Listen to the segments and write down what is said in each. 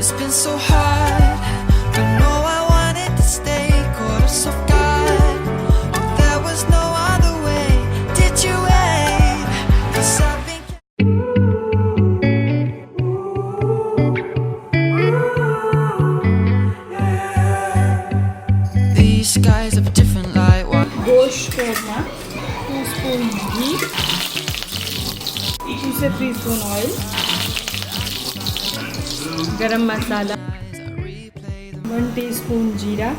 It's been so hard, but no, I wanted to stay. Caught us off guard, but there was no other way. Did you wait? 'Cause I've been these guys have a different light. Gosht Korma, 2 spoon ghee, 2 से 3 spoon oil, Garam Masala, 1 teaspoon jeera,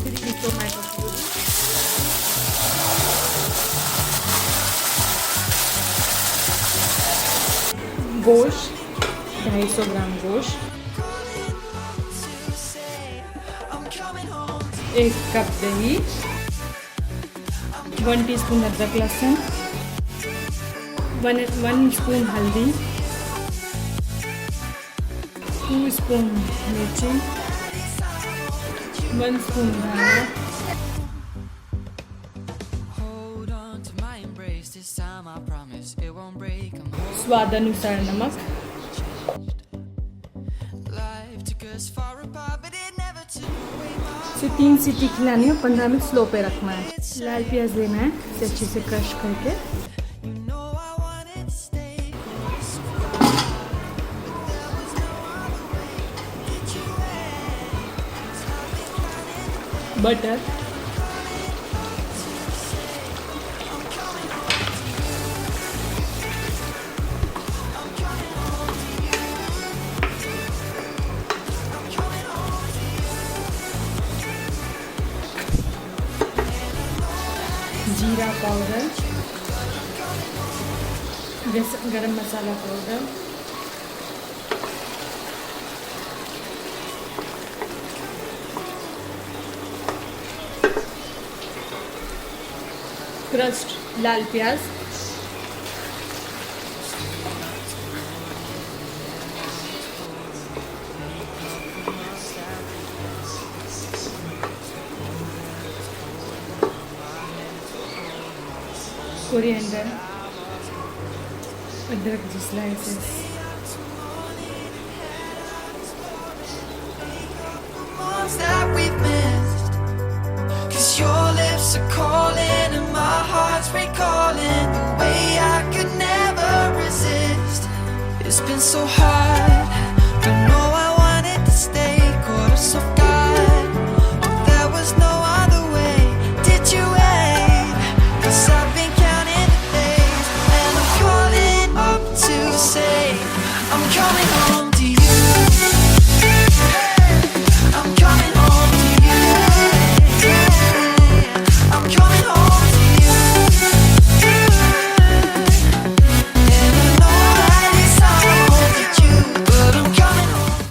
3 tomato puree, गोश्त 250 ग्राम गोश्त, 1 cup दही, 1 teaspoon अदरक लहसुन, 1 spoon हल्दी, 2 spoon मिर्ची, 1 spoon धनिया, स्वाद अनुसार नमक। इसे 3 सीटी खिलानी है, 15 मिनट स्लो पे रखना है। लाल प्याज लेना है, इसे अच्छे से क्रश करके। बटर, जीरा पाउडर, गरम मसाला पाउडर, क्रस्ट लाल प्याज, Coriander, अदरक की slices, that we've missed. 'Cause your lips are calling and my heart's recalling.